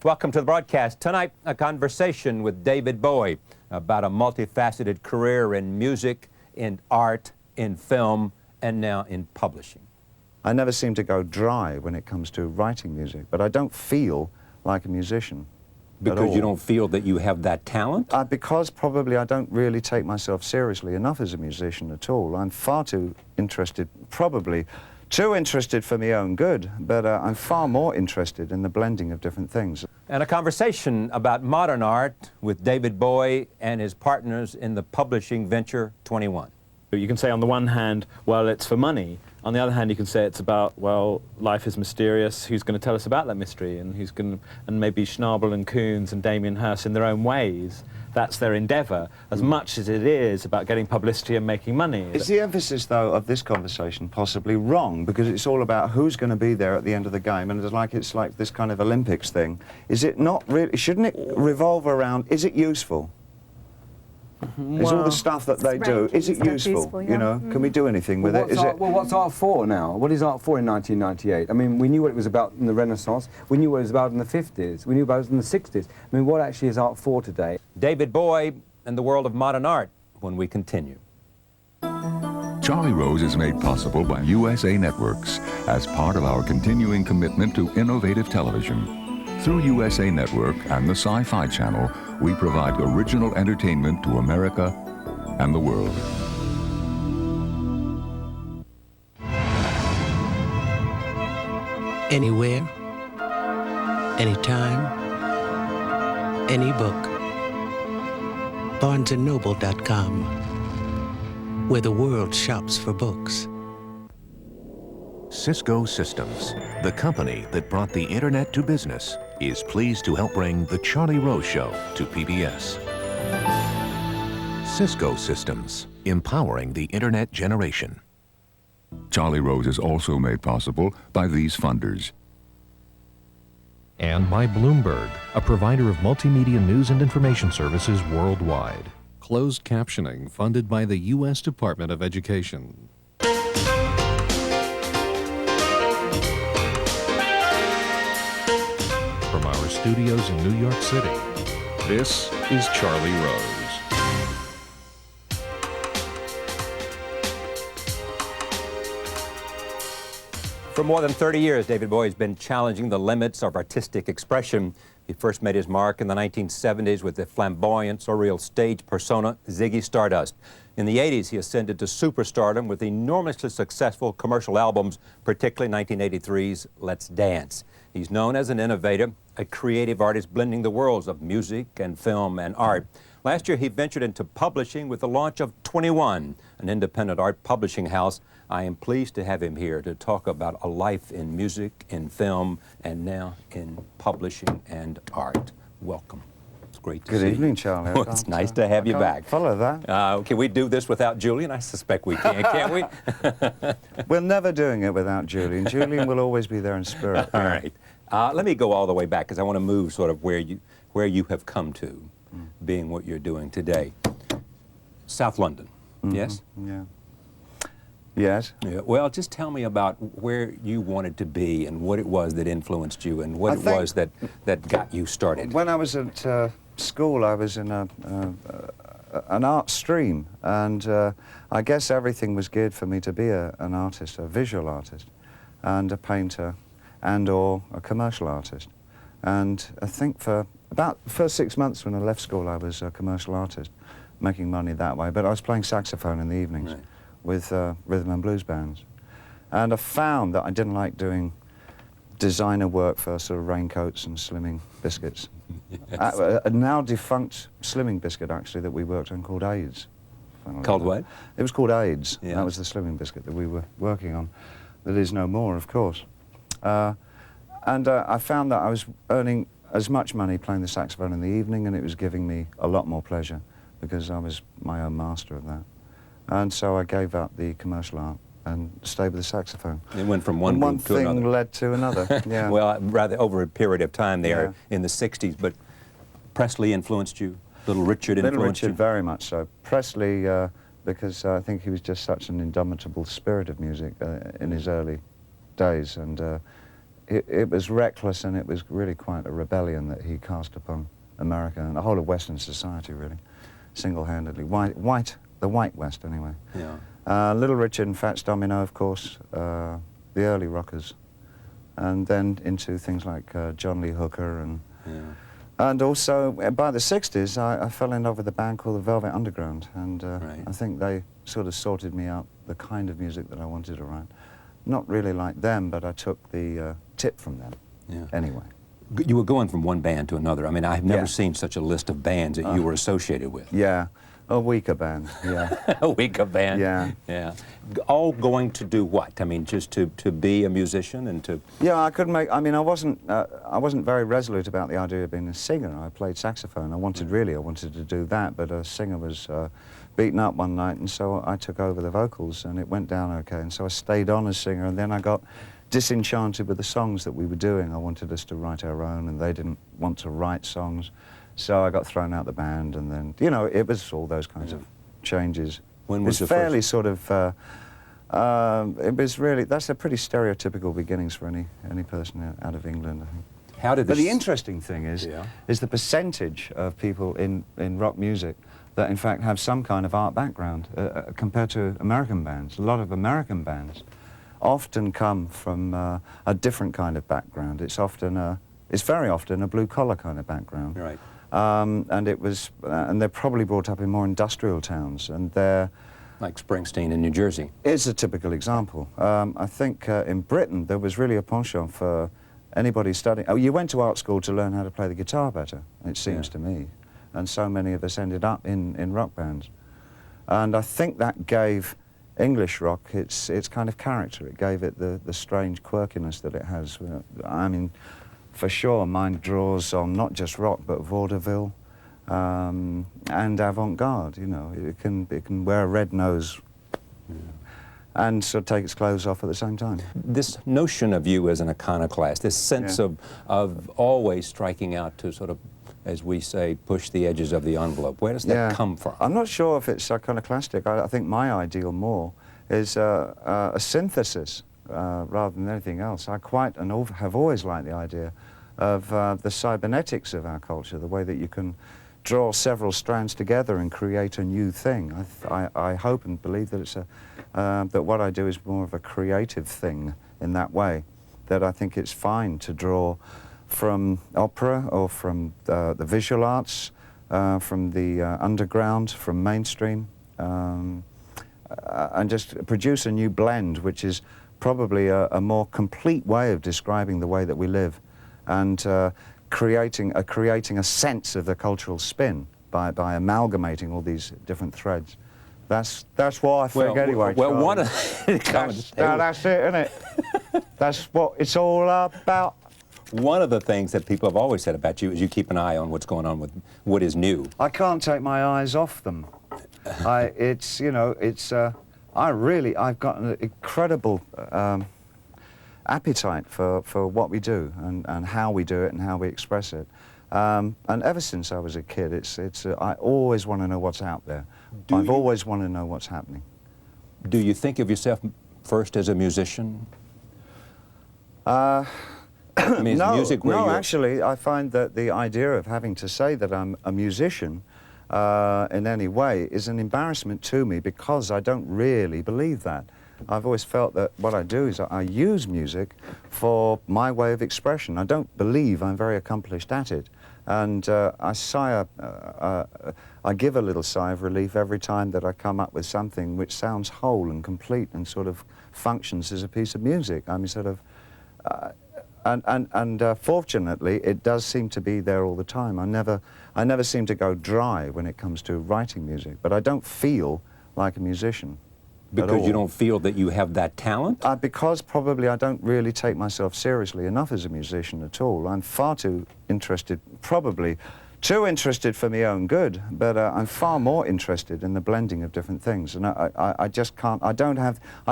Welcome to the broadcast. Tonight, a conversation with David Bowie about a multifaceted career in music, in art, in film, and now in publishing. I never seem to go dry when it comes to writing music, but I don't feel like a musician. Because you don't feel that you have that talent? Because probably I don't really take myself seriously enough as a musician at all. I'm far too interested, probably too interested for my own good, but I'm far more interested in the blending of different things. And a conversation about modern art with David Bowie and his partners in the publishing venture 21. You can say on the one hand, well, it's for money. On the other hand, you can say it's about, well, life is mysterious. Who's going to tell us about that mystery? And who's going to, and maybe Schnabel and Koons and Damien Hirst in their own ways. That's their endeavour, as much as it is about getting publicity and making money. Is the emphasis, though, of this conversation possibly wrong? Because it's all about who's going to be there at the end of the game, and it's like this kind of Olympics thing. Is it not really, shouldn't it revolve around, is it useful? Is all the stuff that they do, is it useful? Yeah. You know, can we do anything with it? Well, what's art for now? What is art for in 1998? I mean, we knew what it was about in the Renaissance, we knew what it was about in the 50s, we knew about it in the 60s. I mean, what actually is art for today? David Bowie and the world of modern art when we continue. Charlie Rose is made possible by USA Networks as part of our continuing commitment to innovative television. Through USA Network and the Sci-Fi Channel, we provide original entertainment to America and the world. Anywhere, anytime, any book. BarnesandNoble.com, where the world shops for books. Cisco Systems, the company that brought the internet to business, is pleased to help bring The Charlie Rose Show to PBS. Cisco Systems, empowering the internet generation. Charlie Rose is also made possible by these funders. And by Bloomberg, a provider of multimedia news and information services worldwide. Closed captioning funded by the U.S. Department of Education. From our studios in New York City, this is Charlie Rose. For more than 30 years, David Bowie has been challenging the limits of artistic expression. He first made his mark in the 1970s with the flamboyant, surreal stage persona, Ziggy Stardust. In the 80s, he ascended to superstardom with enormously successful commercial albums, particularly 1983's Let's Dance. He's known as an innovator, a creative artist blending the worlds of music and film and art. Last year, he ventured into publishing with the launch of 21, an independent art publishing house. I am pleased to have him here to talk about a life in music, in film, and now in publishing and art. Welcome. It's great to see you. Good evening, Charlie. Well, it's nice to have you back. Follow that. Can we do this without Julian? I suspect we can, can't we? We're never doing it without Julian. Julian will always be there in spirit. All right. Let me go all the way back because I want to move sort of where you have come to, being what you're doing today. South London, yes? Yeah. Yes. Yeah. Well, just tell me about where you wanted to be and what it was that influenced you and what it was that got you started. When I was at school, I was in an art stream, and I guess everything was geared for me to be an artist, a visual artist, and a painter, and/or a commercial artist. And I think for about the first 6 months when I left school, I was a commercial artist, making money that way. But I was playing saxophone in the evenings. Right. With rhythm and blues bands. And I found that I didn't like doing designer work for sort of raincoats and slimming biscuits. Yes. A now defunct slimming biscuit, actually, that we worked on called AIDS. Called what? It was called AIDS. Yeah. That was the slimming biscuit that we were working on. That is no more, of course. And I found that I was earning as much money playing the saxophone in the evening, and it was giving me a lot more pleasure because I was my own master of that. And so I gave up the commercial art and stayed with the saxophone. It went from one group to another. One thing led to another, yeah. Well, rather over a period of time there in the 60s, but Presley influenced you? Little Richard influenced Little Richard, you? very much so. Presley, because I think he was just such an indomitable spirit of music in his early days, and it was reckless, and it was really quite a rebellion that he cast upon America and the whole of Western society, really, single-handedly. The white West, anyway. Yeah. Little Richard and Fats Domino, of course, the early rockers, and then into things like John Lee Hooker, and also by the 60s, I fell in love with a band called the Velvet Underground, and Right. I think they sort of sorted me out the kind of music that I wanted to write. Not really like them, but I took the tip from them. Yeah. Anyway. You were going from one band to another. I mean, I've never Yeah. seen such a list of bands that you were associated with. Yeah, a weaker band, yeah. A weaker band. Yeah. Yeah. All going to do what? I mean, just to be a musician and to... Yeah, I couldn't make, I mean, I wasn't very resolute about the idea of being a singer. I played saxophone. I wanted to do that, but a singer was beaten up one night, and so I took over the vocals, and it went down okay, and so I stayed on as singer, and then I got disenchanted with the songs that we were doing. I wanted us to write our own, and they didn't want to write songs, so I got thrown out the band, and then, you know, it was all those kinds of changes. When was it's the fairly first... sort of, it was really, that's a pretty stereotypical beginnings for any person out of England, I think. How did But this... the interesting thing is the percentage of people in rock music that in fact have some kind of art background compared to American bands. A lot of American bands often come from a different kind of background. It's very often a blue-collar kind of background. Right. And they're probably brought up in more industrial towns, and they're... Like Springsteen in New Jersey. It's a typical example. I think in Britain there was really a penchant for anybody studying... Oh, you went to art school to learn how to play the guitar better, it seems to me. And so many of us ended up in rock bands. And I think that gave English rock its kind of character. It gave it the strange quirkiness that it has. I mean, for sure, mine draws on not just rock, but vaudeville and avant-garde, you know. It can wear a red nose and sort of take its clothes off at the same time. This notion of you as an iconoclast, this sense of always striking out to sort of, as we say, push the edges of the envelope, where does that come from? I'm not sure if it's iconoclastic. I think my ideal more is a synthesis rather than anything else. I quite have always liked the idea of the cybernetics of our culture, the way that you can draw several strands together and create a new thing. I hope and believe that it's that what I do is more of a creative thing in that way, that I think it's fine to draw from opera or from the visual arts, from the underground, from mainstream, and just produce a new blend, which is probably a more complete way of describing the way that we live, and creating a sense of the cultural spin by amalgamating all these different threads. That's what I think anyway. Well, Charlie. one of that's it, isn't it? That's what it's all about. One of the things that people have always said about you is you keep an eye on what's going on with what is new. I can't take my eyes off them. I've got an incredible appetite for what we do and how we do it and how we express it. And ever since I was a kid, I always want to know what's out there. I've always wanted to know what's happening. Do you think of yourself first as a musician? I mean, is music where no, you're... actually, I find that the idea of having to say that I'm a musician in any way is an embarrassment to me, because I don't really believe that. I've always felt that what I do is I use music for my way of expression. I don't believe I'm very accomplished at it. And I give a little sigh of relief every time that I come up with something which sounds whole and complete and sort of functions as a piece of music. I mean, sort of... fortunately, it does seem to be there all the time. I never seem to go dry when it comes to writing music, but I don't feel like a musician. Because you don't feel that you have that talent? Because probably I don't really take myself seriously enough as a musician at all. I'm far too interested, probably too interested for my own good, but I'm far more interested in the blending of different things. And I just can't, I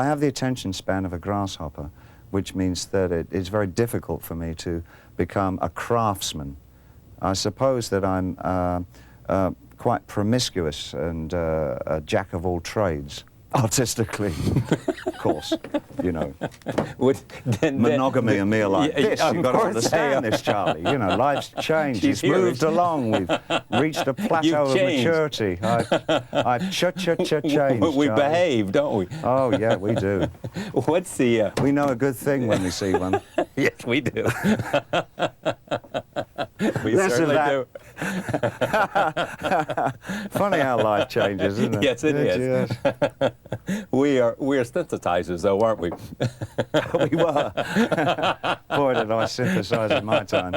have the attention span of a grasshopper, which means that it's very difficult for me to become a craftsman. I suppose that I'm quite promiscuous and a jack of all trades, artistically. of course, you know, Then, monogamy and me are like yeah, this. of You've got to course understand they are. this, Charlie. You know, life's changed. She's It's moved here. along. We've reached a plateau of changed. maturity. I've changed. We Charlie. behave, don't we? Oh, yeah, we do. What's the... We know a good thing when we see one. Yes, we do. We Less of certainly that. do. Funny how life changes, isn't it? Yes, it is. Yes. We're synthesizers, though, aren't we? We were. Boy, did I synthesize in my time.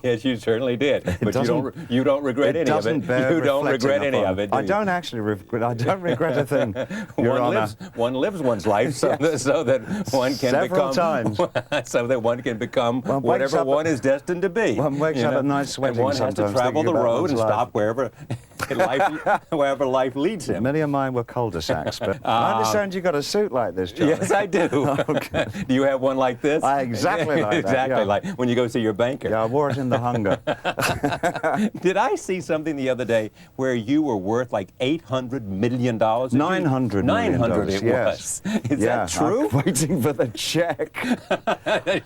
Yes, you certainly did. But you don't regret any of it. Bear You don't reflecting regret any upon. of it. I don't actually regret. I don't regret a thing. Your Honor. One lives one's life so, so that one can Several become times. so that one can become One wakes whatever up one is destined to be. One wakes you up know? at night sweating And one has to sometimes, travel thinking the about road one's and life. stop wherever life leads him. Many of mine were cul-de-sacs, but I understand you got a suit like this, John. Yes, I do. Okay. Do you have one like this? Exactly like that, Exactly yeah. like when you go see your banker. Yeah, I wore it in the hunger. Did I see something the other day where you were worth like $800 million? $900 million. 900 it yes. was. Is yeah, that true? I'm waiting for the check.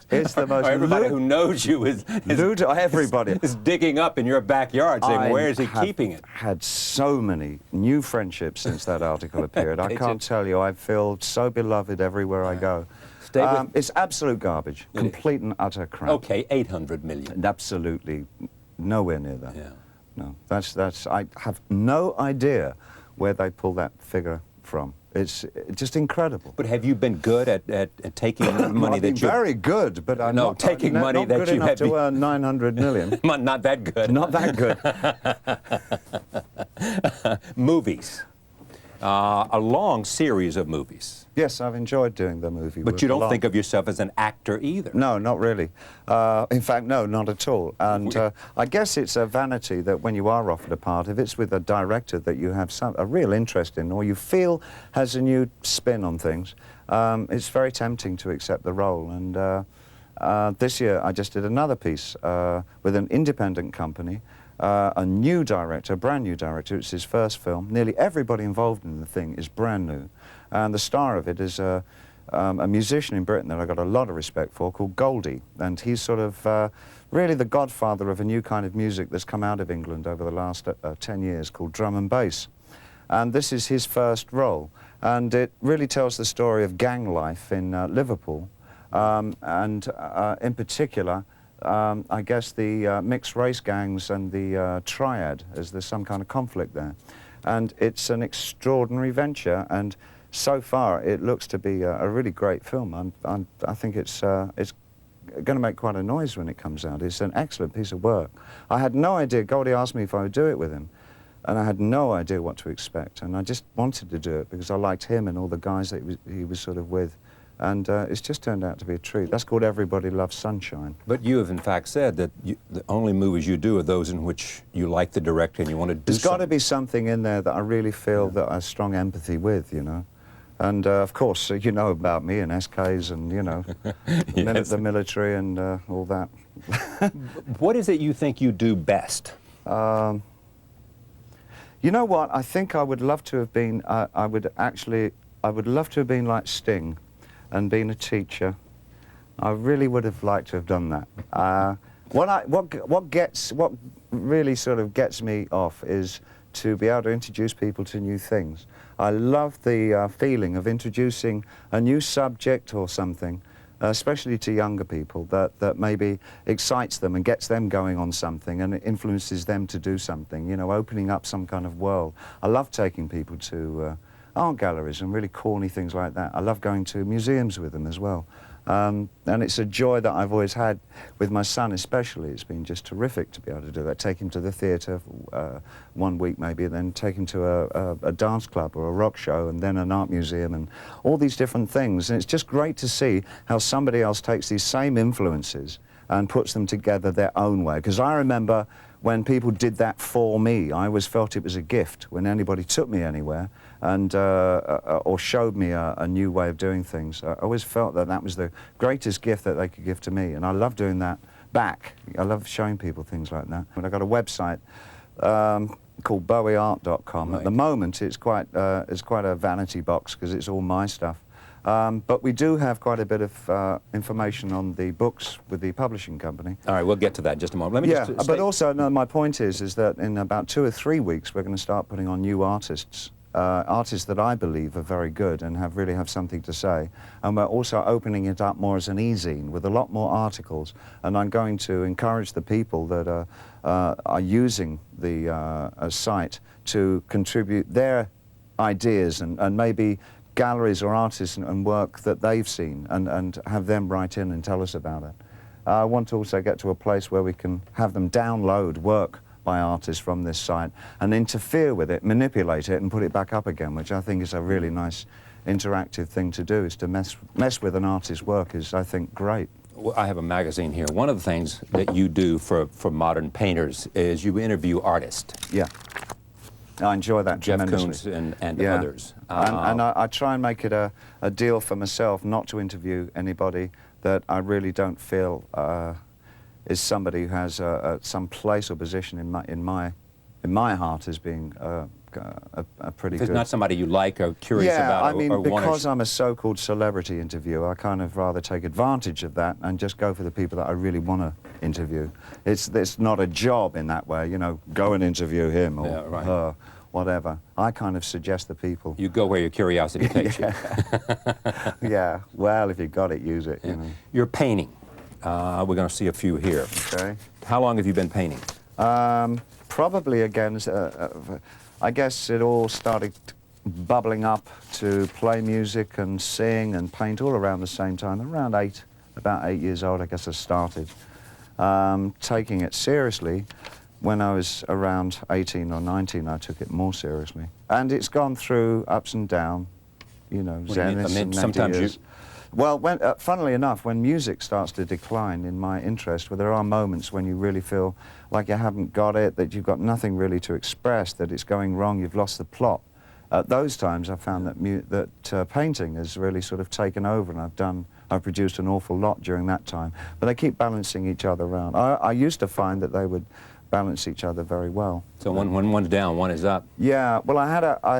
It's the most. Everybody who knows you is everybody. is digging up in your backyard saying, I where is he have keeping it? Had so many new friendships since that article appeared. I can't tell you. I feel so beloved everywhere I go. Stay with It's absolute garbage, complete and utter crap. Okay, 800 million. Absolutely nowhere near that. Yeah. No, that's. I have no idea where they pull that figure from. It's just incredible. But have you been good at taking money I've that been you... very good, but I'm No, not taking money not that good you enough have to earn 900 million. Not that good. Not that good. Movies. A long series of movies. Yes, I've enjoyed doing the movie. But you don't think of yourself as an actor either. No, not really. In fact, no, not at all. And I guess it's a vanity that when you are offered a part, if it's with a director that you have a real interest in or you feel has a new spin on things, it's very tempting to accept the role. And this year I just did another piece with an independent company, a new director, a brand new director. It's his first film. Nearly everybody involved in the thing is brand new. And the star of it is a musician in Britain that I got a lot of respect for called Goldie. And he's sort of really the godfather of a new kind of music that's come out of England over the last 10 years called drum and bass. And this is his first role. And it really tells the story of gang life in Liverpool. In particular, I guess the mixed race gangs and the triad, as there's some kind of conflict there. And it's an extraordinary venture, and so far it looks to be a really great film. I think it's going to make quite a noise when it comes out. It's an excellent piece of work. I had no idea. Goldie asked me if I would do it with him, and I had no idea what to expect, and I just wanted to do it because I liked him and all the guys that he was sort of with. And it's just turned out to be a treat. That's called Everybody Loves Sunshine. But you have in fact said that the only movies you do are those in which you like the director and you want to do There's got to something. be something in there that I really feel that I have strong empathy with, you know. And of course, you know about me and SKs and, you know, Yes. the military and all that. What is it you think you do best? You know what? I think I would love to have been, I would love to have been like Sting and been a teacher. I really would have liked to have done that. What really sort of gets me off is to be able to introduce people to new things. I love the feeling of introducing a new subject or something, especially to younger people, that maybe excites them and gets them going on something and it influences them to do something, you know, opening up some kind of world. I love taking people to art galleries and really corny things like that. I love going to museums with them as well. And it's a joy that I've always had with my son especially. It's been just terrific to be able to do that. Take him to the theatre 1 week maybe, then take him to a dance club or a rock show and then an art museum and all these different things. And it's just great to see how somebody else takes these same influences and puts them together their own way. Because I remember when people did that for me, I always felt it was a gift when anybody took me anywhere and or showed me a new way of doing things. I always felt that that was the greatest gift that they could give to me, and I love doing that back. I love showing people things like that. And I got a website called bowieart.com. Right. At the moment, it's quite a vanity box because it's all my stuff. But we do have quite a bit of information on the books with the publishing company. All right, we'll get to that in just a moment. Let me just but also, no, my point is that in about 2 or 3 weeks, we're going to start putting on new artists. Artists that I believe are very good and really have something to say. And we're also opening it up more as an e-zine with a lot more articles. And I'm going to encourage the people that are using the site to contribute their ideas and maybe galleries or artists and work that they've seen and have them write in and tell us about it. I want to also get to a place where we can have them download work by artists from this site and interfere with it, manipulate it and put it back up again, which I think is a really nice interactive thing to do. Is to mess with an artist's work is, I think, great. Well, I have a magazine here. One of the things that you do for modern painters is you interview artists. Yeah. I enjoy that tremendously. Jeff Koons and others. And I try and make it a deal for myself not to interview anybody that I really don't feel is somebody who has some place or position in my heart as being a pretty good... It's not somebody you like or curious about I mean, or because I'm a so-called celebrity interviewer, I kind of rather take advantage of that and just go for the people that I really want to interview. It's not a job in that way, you know, go and interview him or her, whatever. I kind of suggest the people. You go where your curiosity takes you. Yeah, well, if you got it, use it, you know. You're painting. We're going to see a few here. Okay. How long have you been painting? Probably, again, I guess it all started bubbling up to play music and sing and paint all around the same time. Around about 8 years old, I guess I started. Taking it seriously, when I was around 18 or 19, I took it more seriously. And it's gone through ups and downs, you know, zeniths and sometimes well, funnily enough, when music starts to decline in my interest, where there are moments when you really feel like you haven't got it, that you've got nothing really to express, that it's going wrong, you've lost the plot. At those times, I found that painting has really sort of taken over, and I've produced an awful lot during that time. But they keep balancing each other around. I used to find that they would balance each other very well. So when one's down, one is up. Yeah, well, I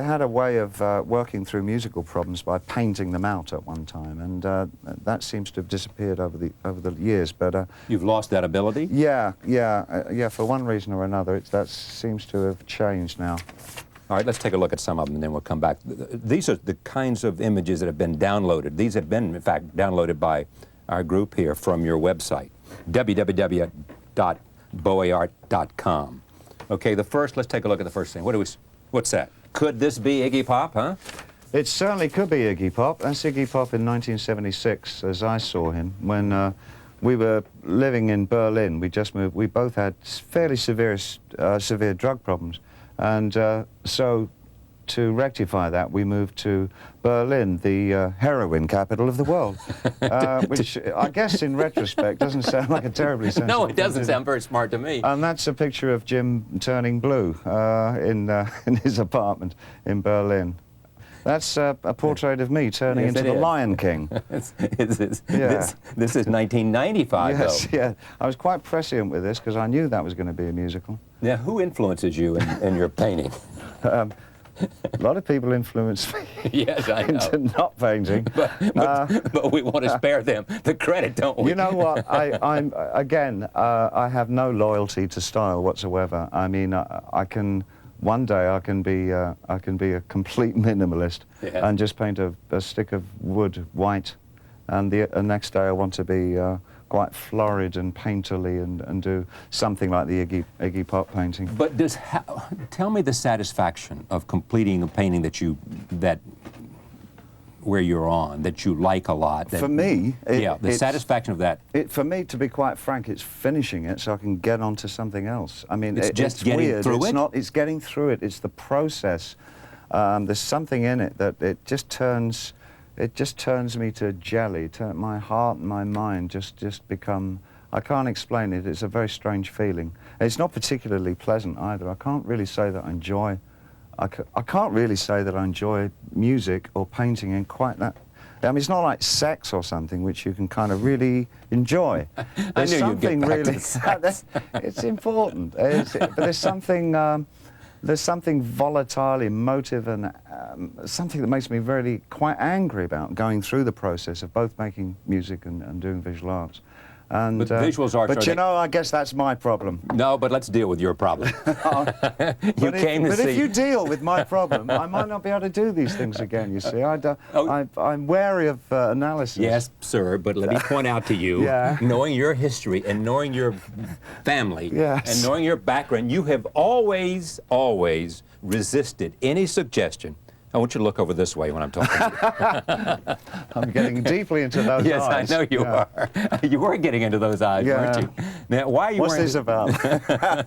had a way of working through musical problems by painting them out at one time, and that seems to have disappeared over the years. But you've lost that ability? Yeah. For one reason or another, that seems to have changed now. All right, let's take a look at some of them, and then we'll come back. These are the kinds of images that have been downloaded. These have been, in fact, downloaded by our group here from your website, www.bowieart.com. Okay, let's take a look at the first thing. What's that? Could this be Iggy Pop, huh? It certainly could be Iggy Pop. That's Iggy Pop in 1976, as I saw him, when we were living in Berlin. We just moved. We both had fairly severe drug problems. And so, to rectify that, we moved to Berlin, the heroin capital of the world, which I guess in retrospect doesn't sound like a terribly sensible No, it doesn't sound very smart to me. And that's a picture of Jim turning blue in his apartment in Berlin. That's a portrait of me turning into the Lion King. This is 1995, yes, though. Yeah. I was quite prescient with this because I knew that was going to be a musical. Now, who influences you in your painting? A lot of people influence me yes, I know. into not painting. But we want to spare them the credit, don't we? You know what? I have no loyalty to style whatsoever. I mean, one day I can be a complete minimalist and just paint a stick of wood white, and the next day I want to be quite florid and painterly and do something like the Iggy Pop painting. But tell me the satisfaction of completing a painting where you're on, that you like a lot. For me, the satisfaction of that. For me, to be quite frank, it's finishing it so I can get on to something else. I mean, it's just getting weird. through it? It's getting through it. It's the process. There's something in it that it just turns me to jelly. My heart and my mind just become... I can't explain it. It's a very strange feeling. It's not particularly pleasant either. I can't really say that I enjoy... I can't really say that I enjoy music or painting in quite that... I mean, it's not like sex or something which you can kind of really enjoy. There's I knew you'd get back to really... sex. It's important. But there's something there's something volatile, emotive, and something that makes me really quite angry about going through the process of both making music and doing visual arts. And, But visuals arts but are you know, I guess that's my problem. No, but let's deal with your problem. But if you deal with my problem, I might not be able to do these things again, you see. I'm wary of analysis. Yes, sir, but let me point out to you, Yeah. knowing your history and knowing your family Yes. and knowing your background, you have always, always resisted any suggestion. I want you to look over this way when I'm talking to you. I'm getting deeply into those Yes, eyes. I know you are. You were getting into those eyes, Yeah. weren't you? Now, why you What's weren't- this about?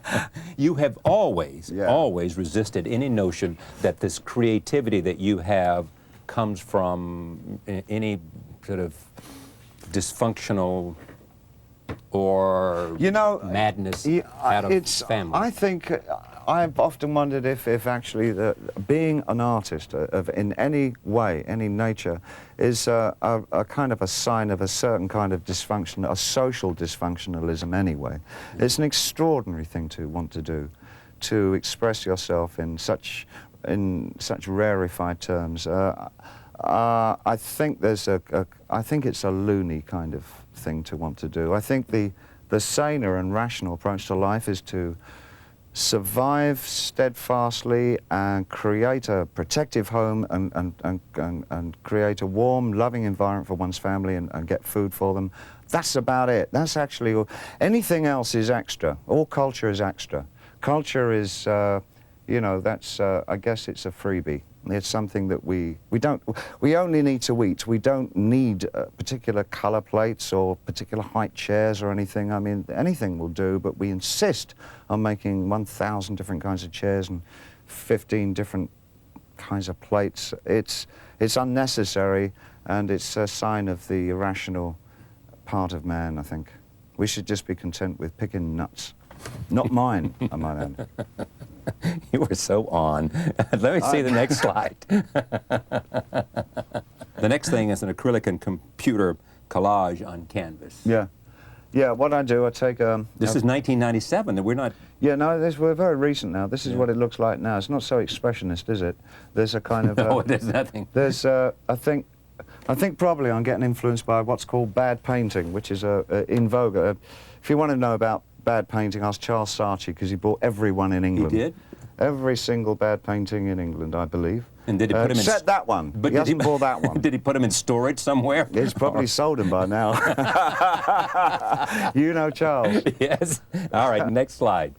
You have always, Yeah. always resisted any notion that this creativity that you have comes from any sort of dysfunctional or You know, madness yeah, out of family. I think I've often wondered if actually being an artist in any way, any nature, is a kind of a sign of a certain kind of dysfunction, a social dysfunctionalism anyway. It's an extraordinary thing to want to do, to express yourself in such rarefied terms. I think I think it's a loony kind of thing to want to do. I think the saner and rational approach to life is to survive steadfastly and create a protective home and create a warm, loving environment for one's family and get food for them. That's about it. That's actually all. Anything else is extra. All culture is extra. Culture is, you know, that's, I guess it's a freebie. It's something that we only need to eat. We don't need particular color plates or particular height chairs or anything. I mean, anything will do, but we insist on making 1,000 different kinds of chairs and 15 different kinds of plates. It's unnecessary, and it's a sign of the irrational part of man, I think. We should just be content with picking nuts. Not mine, I might add. You were so on. Let me see the next slide. The next thing is an acrylic and computer collage on canvas. Yeah. Yeah, what I do, I take This is 1997, and we're not... Yeah, no, we're very recent now. This is what it looks like now. It's not so expressionist, is it? There's a kind of... No, there's nothing. There's, I think probably I'm getting influenced by what's called bad painting, which is in vogue. If you want to know about bad painting, ask Charles Saatchi, because he bought everyone in England. He did? Every single bad painting in England, I believe. And did he put him in... Except that one. But he hasn't bought that one. Did he put him in storage somewhere? He's probably sold him by now. You know Charles. Yes. All right, next slide.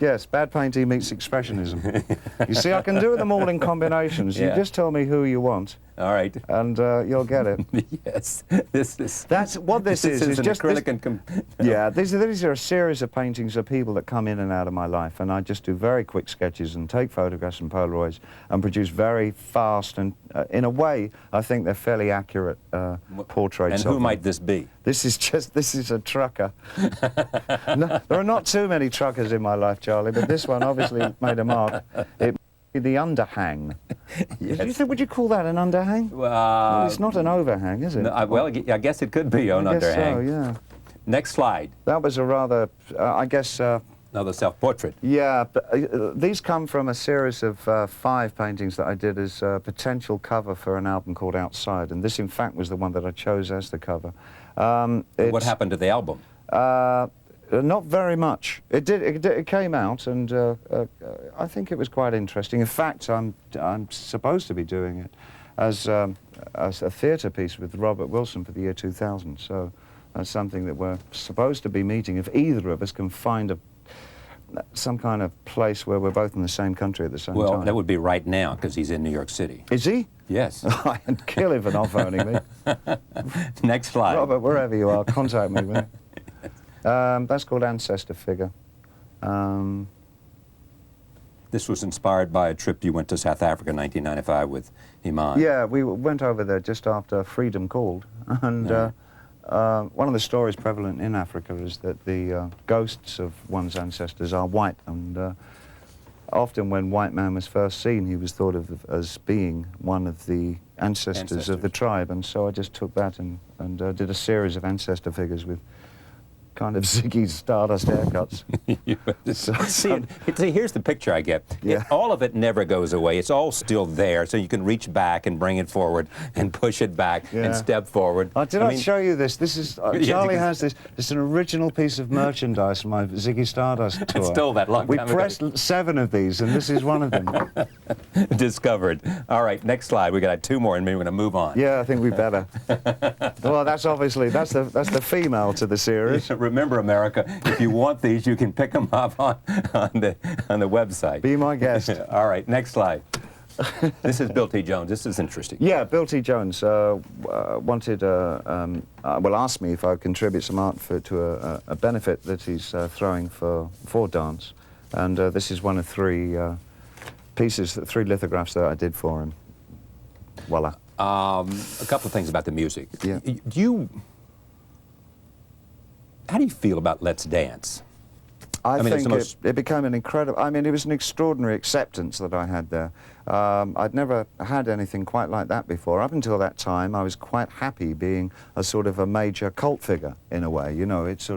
Yes, bad painting meets expressionism. You see, I can do them all in combinations. Yeah. You just tell me who you want. All right. And you'll get it. Yes. That's what this is. It's an just acrylic this, and... Yeah, these are a series of paintings of people that come in and out of my life, and I just do very quick sketches and take photographs and Polaroids and produce very fast and, in a way, I think they're fairly accurate portraits. And who might this be? This is a trucker. No, there are not too many truckers in my life, Charlie, but this one obviously made a mark. It the underhang. Yes. Would you call that an underhang? Well, it's not an overhang, is it? No, well, I guess it could be an I guess underhang. so, yeah. Next slide. That was a rather, I guess... Another self-portrait. Yeah, but, these come from a series of 5 paintings that I did as a potential cover for an album called Outside, and this, in fact, was the one that I chose as the cover. What happened to the album? Not very much. It came out, and I think it was quite interesting. In fact, I'm supposed to be doing it as a theatre piece with Robert Wilson for the year 2000. So that's something that we're supposed to be meeting. If either of us can find some kind of place where we're both in the same country at the same time. Well, that would be right now, because he's in New York City. Is he? Yes. I'd kill him for not phoning me. Next slide. Robert, wherever you are, contact me. Will you? That's called Ancestor Figure. This was inspired by a trip you went to South Africa in 1995 with Iman. Yeah, we went over there just after Freedom called. And one of the stories prevalent in Africa is that the ghosts of one's ancestors are white. And often when white man was first seen, he was thought of as being one of the ancestors of the tribe. And so I just took that and did a series of ancestor figures with kind of Ziggy Stardust haircuts. See, here's the picture I get. Yeah. All of it never goes away. It's all still there, so you can reach back and bring it forward and push it back and step forward. Did I show you this? This is Charlie has this. It's an original piece of merchandise from my Ziggy Stardust tour. I stole that long time We pressed 7 of these, and this is one of them. Discovered. All right, next slide. We got 2 more, and maybe we're going to move on. Yeah, I think we better. Well, that's obviously that's the female to the series. Remember, America, if you want these, you can pick them up on the website. Be my guest. All right, next slide. This is Bill T. Jones. This is interesting. Yeah, Bill T. Jones wanted, well, asked me if I would contribute some art to a benefit that he's throwing for dance, and this is one of 3 pieces, 3 lithographs that I did for him. Voila. A couple of things about the music. Yeah. How do you feel about Let's Dance? I mean, think it became an incredible, I mean, it was an extraordinary acceptance that I had there. I'd never had anything quite like that before. Up until that time, I was quite happy being a sort of a major cult figure, in a way. You know, it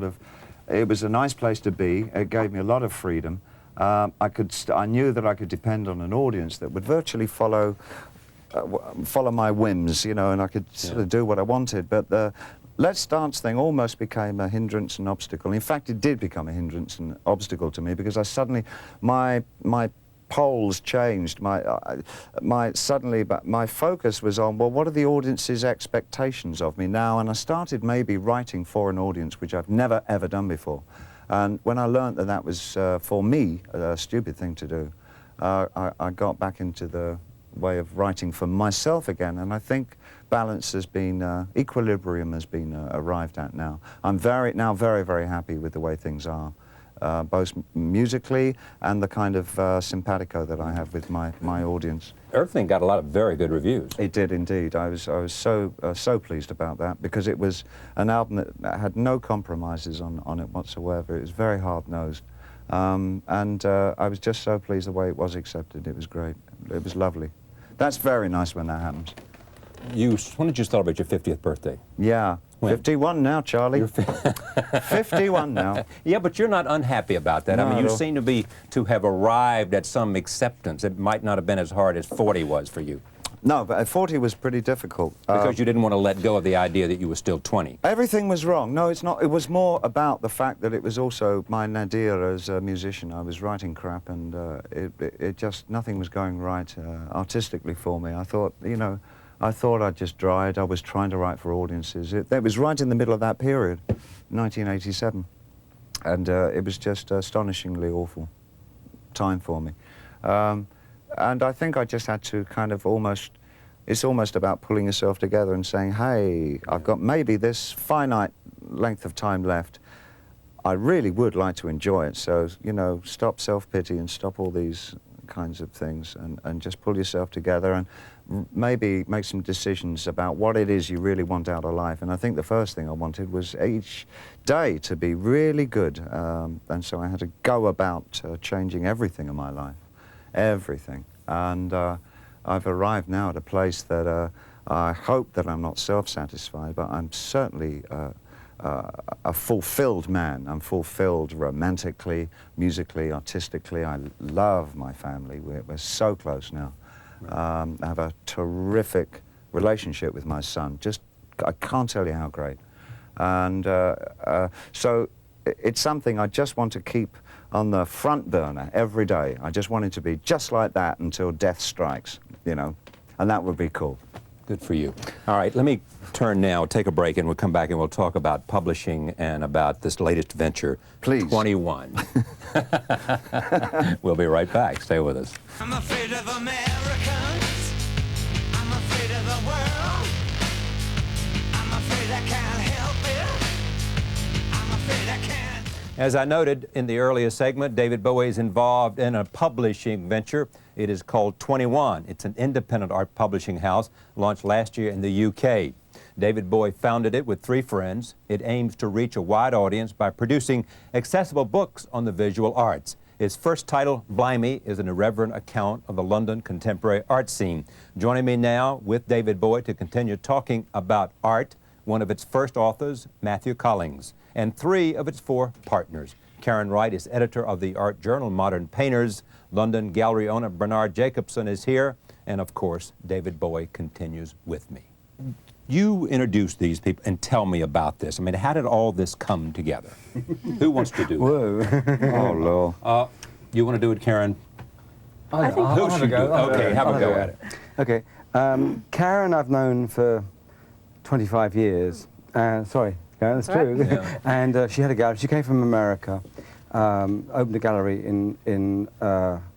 was a nice place to be. It gave me a lot of freedom. I knew that I could depend on an audience that would virtually follow my whims, you know, and I could sort of do what I wanted. But the Let's Dance thing almost became a hindrance and obstacle. In fact, it did become a hindrance and obstacle to me, because I suddenly, my poles changed. But my focus was on, well, what are the audience's expectations of me now? And I started maybe writing for an audience, which I've never ever done before. And when I learned that that was for me a stupid thing to do, I got back into the way of writing for myself again, and I think balance has been, equilibrium has been arrived at now. I'm very, very happy with the way things are, both musically and the kind of simpatico that I have with my audience. Earthling got a lot of very good reviews. It did indeed. I was so pleased about that, because it was an album that had no compromises on it whatsoever. It was very hard-nosed. I was just so pleased the way it was accepted. It was great. It was lovely. That's very nice when that happens. When did you celebrate your 50th birthday? Yeah. When? 51 now, Charlie. You're 51 now. Yeah, but you're not unhappy about that. No, I mean, you seem to have arrived at some acceptance. It might not have been as hard as 40 was for you. No, but 40 was pretty difficult. Because you didn't want to let go of the idea that you were still 20. Everything was wrong. No, it's not. It was more about the fact that it was also my nadir as a musician. I was writing crap, and it just, nothing was going right artistically for me. I thought, you know, I'd just tried. I was trying to write for audiences. It was right in the middle of that period, 1987. And it was just astonishingly awful time for me. And I think I just had to kind of it's almost about pulling yourself together and saying, hey, I've got maybe this finite length of time left. I really would like to enjoy it. So, you know, stop self-pity and stop all these kinds of things, and just pull yourself together and maybe make some decisions about what it is you really want out of life. And I think the first thing I wanted was each day to be really good. And so I had to go about changing everything in my life. Everything. And I've arrived now at a place that I hope that I'm not self-satisfied, but I'm certainly a fulfilled man. I'm fulfilled romantically, musically, artistically. I love my family. We're so close now. I have a terrific relationship with my son. I can't tell you how great. And so it's something I just want to keep on the front burner every day. I just want it to be just like that until death strikes, you know, and that would be cool. Good for you. All right, let me turn now, take a break, and we'll come back and we'll talk about publishing and about this latest venture, Please. 21. We'll be right back. Stay with us. I'm afraid of Americans. I'm afraid of the world. I'm afraid I can't help it. I'm afraid I can't. As I noted in the earlier segment, David Bowie is involved in a publishing venture. It is called 21. It's an independent art publishing house launched last year in the UK. David Bowie founded it with 3 friends. It aims to reach a wide audience by producing accessible books on the visual arts. Its first title, Blimey, is an irreverent account of the London contemporary art scene. Joining me now with David Bowie to continue talking about art, one of its first authors, Matthew Collings. and 3 of its 4 partners. Karen Wright is editor of the art journal Modern Painters. London gallery owner Bernard Jacobson is here. And of course, David Bowie continues with me. You introduced these people and tell me about this. I mean, how did all this come together? Who wants to do it? Whoa. Oh, Lord. You want to do it, Karen? I think Who should do it? Okay, have a go at it. Okay. Karen I've known for 25 years. Sorry, Karen, that's true. Yeah. And she had a gallery. She came from America, opened a gallery in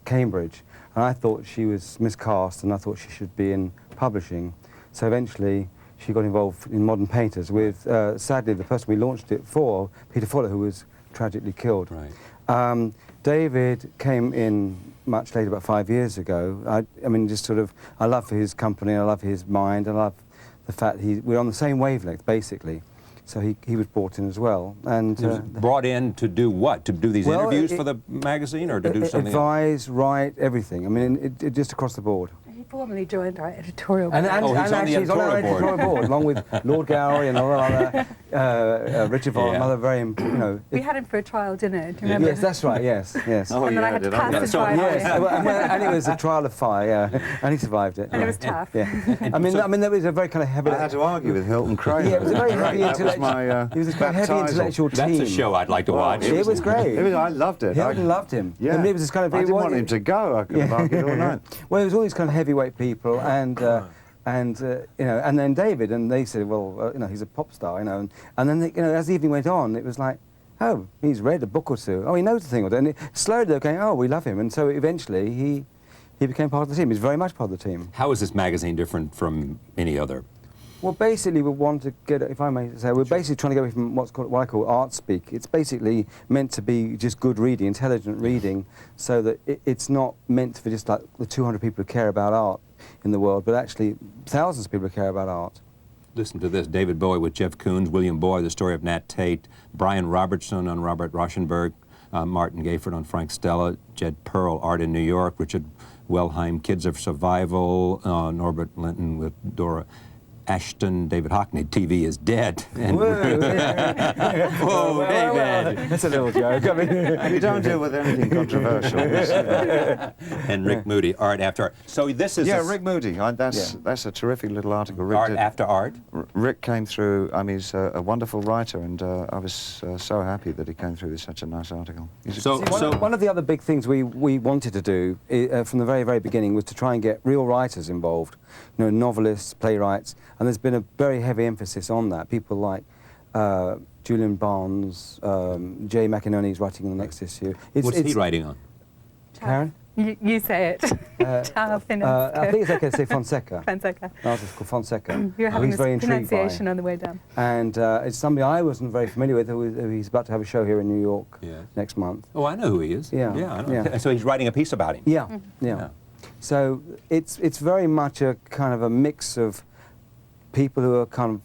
Cambridge. And I thought she was miscast, and I thought she should be in publishing. So eventually, she got involved in Modern Painters with, sadly, the person we launched it for, Peter Fuller, who was tragically killed. Right. David came in much later, about 5 years ago. I mean, just sort of, I love his company, I love his mind, I love the fact we're on the same wavelength, basically. So he was brought in as well. And He was brought in to do what? To do these interviews for the magazine, or to do something else? Advise, write, everything. I mean, it just across the board. He formally joined our editorial board. Oh, he's on the he's on our editorial board. editorial board, along with Lord Gowrie and all other Richard Vaughan, Yeah. other very, you know. We had him for a trial dinner, do you remember? Yes, that's right. Yes, yes. Oh, And then I yeah, had to did I? pass the trial. Yes, and it was a trial of fire, yeah, and he survived it. And it was tough. Yeah, I mean, there was a very kind of heavy. I had to argue with Hilton Crane. Yeah, it was a very heavy That was intellectual. my It was a very heavy baptisal. intellectual team. That's a show I'd like to watch. It was great. I loved it. Hilton loved him. Yeah. I mean, it was this kind of. I didn't want him to go. I could have argued all night. Well, it was all these kind of heavyweight people, and you know, and then David, and they said, well, you know, he's a pop star, you know, and then you know, as the evening went on, it was like, oh, he's read a book or two. Oh, he knows a thing or two. And slowly they were going, oh, we love him, and so eventually he became part of the team. He's very much part of the team. How is this magazine different from any other? Well, basically, we want to get, if I may say, we're basically trying to get away from what I call art speak. It's basically meant to be just good reading, intelligent reading, so that it's not meant for just like the 200 people who care about art in the world, but actually thousands of people who care about art. Listen to this. David Bowie with Jeff Koons, William Boyd, The Story of Nat Tate, Brian Robertson on Robert Rauschenberg, Martin Gayford on Frank Stella, Jed Pearl, Art in New York, Richard Wellheim, Kids of Survival, Norbert Linton with Dora Ashton, David Hockney, TV is dead. And whoa, David. That's a little joke. I mean, You don't deal with anything controversial. And Rick Moody, Art After Art. So this is Rick Moody. That's a terrific little article. Rick Art After Art. Rick came through. I mean, he's a wonderful writer, and I was so happy that he came through with such a nice article. One of the other big things we wanted to do from the very, very beginning was to try and get real writers involved, you know, novelists, playwrights, and there's been a very heavy emphasis on that. People like Julian Barnes, Jay McInerney's writing on the next issue. What's he writing on? Karen? You say it. I think it's okay to say Fonseca. Fonseca. An artist called Fonseca. You're having He's very this intrigued by. pronunciation on the way down. And it's somebody I wasn't very familiar with. He's about to have a show here in New York next month. Oh, I know who he is. Yeah. Yeah, I know. Yeah. So he's writing a piece about him. Yeah, yeah. So it's very much a kind of a mix of people who are kind of,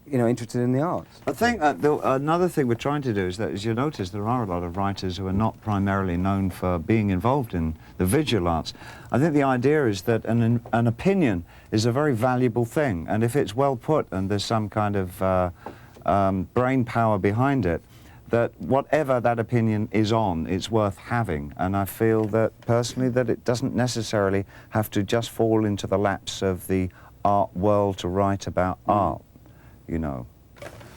you know, interested in the arts. I think another thing we're trying to do is that, as you notice, there are a lot of writers who are not primarily known for being involved in the visual arts. I think the idea is that an opinion is a very valuable thing, and if it's well put and there's some kind of brain power behind it, that whatever that opinion is on, it's worth having. And I feel that, personally, that it doesn't necessarily have to just fall into the laps of the art world to write about art, you know.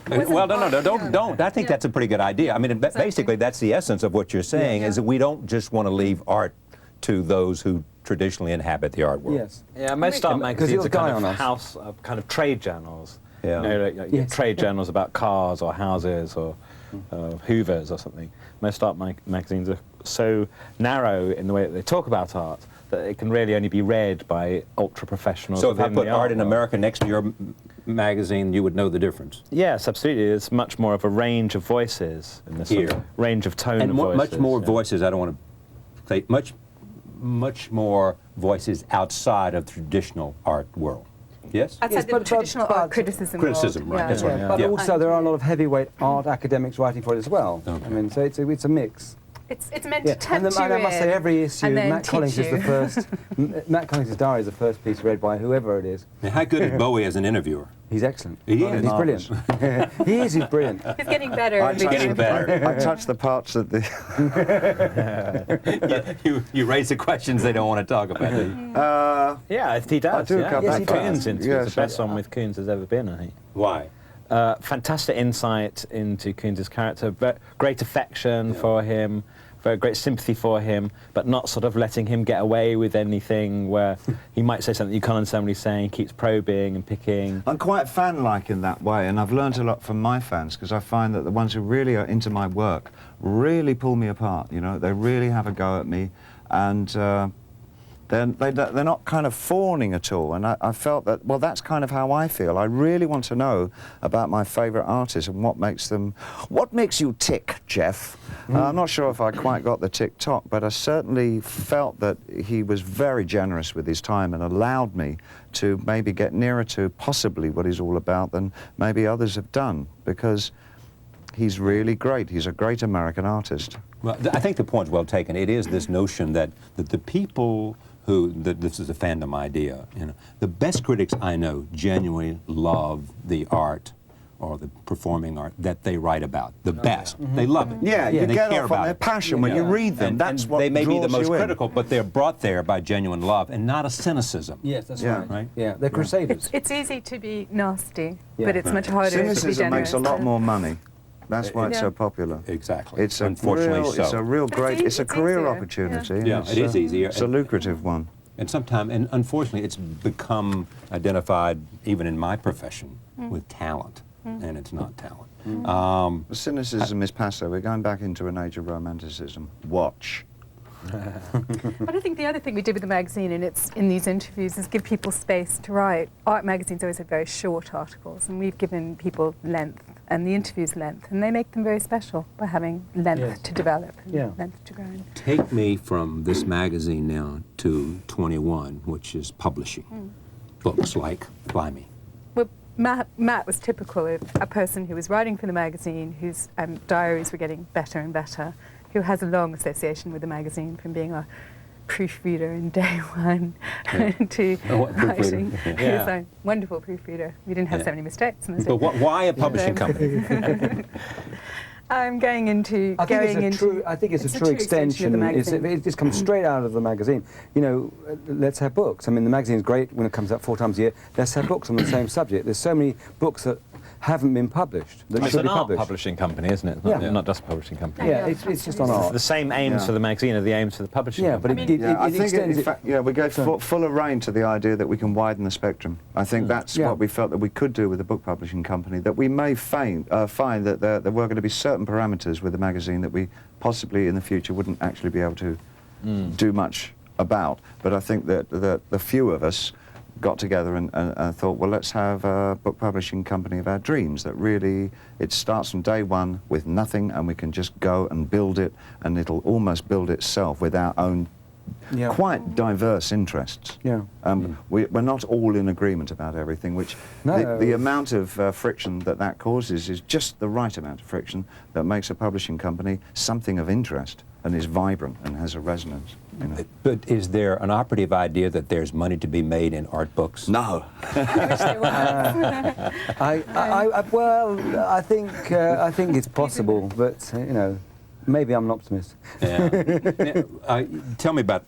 Well, no, don't. I think that's a pretty good idea. I mean, basically, that's the essence of what you're saying, is that we don't just want to leave art to those who traditionally inhabit the art world. Yes. Yeah, most art magazines it'll are die kind on of us. house, kind of trade journals. Yeah. You know, like, Yes. trade journals about cars or houses or Hoovers or something. Most art magazines are so narrow in the way that they talk about art that it can really only be read by ultra-professionals. So if I within put the Art in world. America next to your magazine, you would know the difference. Yes, absolutely. There's much more of a range of voices in this Here. sort of range of tone And of voices. much more yeah. voices, I don't want to say, much more voices outside of the traditional art world. Yes? Outside the traditional art criticism world. Criticism, right, Yeah. that's right. But Yeah. also there are a lot of heavyweight art academics writing for it as well. Okay. I mean, so it's a mix. It's meant to tempt and you I must say, every issue, and then Matt Collins teach is the you. first. Matt Collins' diary is the first piece read by whoever it is. Now, how good is Bowie as an interviewer? He's excellent. He is. He's brilliant. He's brilliant. He's getting better. He's getting better. I touched the parts that the... you raise the questions they don't want to talk about. Yeah, he does. I do yeah. come Yes, back Coons to interview that. is the best one with Coons has ever been, I think. Why? Fantastic insight into Coons' character, great affection for him, very great sympathy for him, but not sort of letting him get away with anything where he might say something you can't understand what he's saying, he keeps probing and picking. I'm quite fan-like in that way, and I've learned a lot from my fans, because I find that the ones who really are into my work really pull me apart, you know, they really have a go at me, and they're not kind of fawning at all, and I felt that, well, that's kind of how I feel. I really want to know about my favourite artists and what makes them... What makes you tick, Jeff? I'm not sure if I quite got the tick-tock, but I certainly felt that he was very generous with his time and allowed me to maybe get nearer to possibly what he's all about than maybe others have done, because he's really great. He's a great American artist. Well, I think the point's well taken. It is this notion that the people who, this is a fandom idea, you know, the best critics I know genuinely love the art or the performing art that they write about. The best. They love it. Yeah, you They get care off on about their it. passion when you read them. And That's what they may be the draws most you in. critical, but they're brought there by genuine love and not a cynicism. Yes, that's Yeah. right. Right? Yeah, they're crusaders. It's easy to be nasty, Yeah. but it's much harder to be Cynicism generous. makes a lot more money. That's why it's so Yeah. popular. Exactly. It's a Unfortunately real, so. It's a real But great, it's a it's career easier, opportunity. Yeah, it is easier. It's a lucrative one. And sometimes, and unfortunately, it's become identified, even in my profession, with talent, and it's not talent. Cynicism is passe. We're going back into an age of romanticism. Watch. But I think the other thing we did with the magazine, and it's in these interviews, is give people space to write. Art magazines always have very short articles, and we've given people length, and the interviews length, and they make them very special by having length to develop and length to grow in. Take me from this magazine now to 21, which is publishing books like Blimey. Well, Matt was typical of a person who was writing for the magazine, whose diaries were getting better and better, who has a long association with the magazine from being a proofreader in day one to writing. He was a wonderful proofreader. We didn't have so many mistakes. In But why a publishing company? I'm going into... I think it's a true extension. of the magazine. It just comes straight out of the magazine. You know, let's have books. I mean, the magazine's great when it comes out 4 times a year. Let's have books on the same subject. There's so many books that haven't been published. That It's should an be art published. publishing company, isn't it? Not just a publishing company. Yeah, it's just on art. The same aims for the magazine are the aims for the publishing company. But I it think, extends in fact, we gave fuller rein to the idea that we can widen the spectrum. I think that's what we felt that we could do with a book publishing company, that we may find that there were going to be certain parameters with the magazine that we possibly in the future wouldn't actually be able to do much about. But I think that the few of us got together and thought, well, let's have a book publishing company of our dreams that really, it starts from day one with nothing, and we can just go and build it, and it'll almost build itself with our own quite diverse interests. We're not all in agreement about everything, which the amount of friction that causes is just the right amount of friction that makes a publishing company something of interest and is vibrant and has a resonance. You know. But is there an operative idea that there's money to be made in art books? No. I think it's possible, but you know, maybe I'm an optimist. Tell me about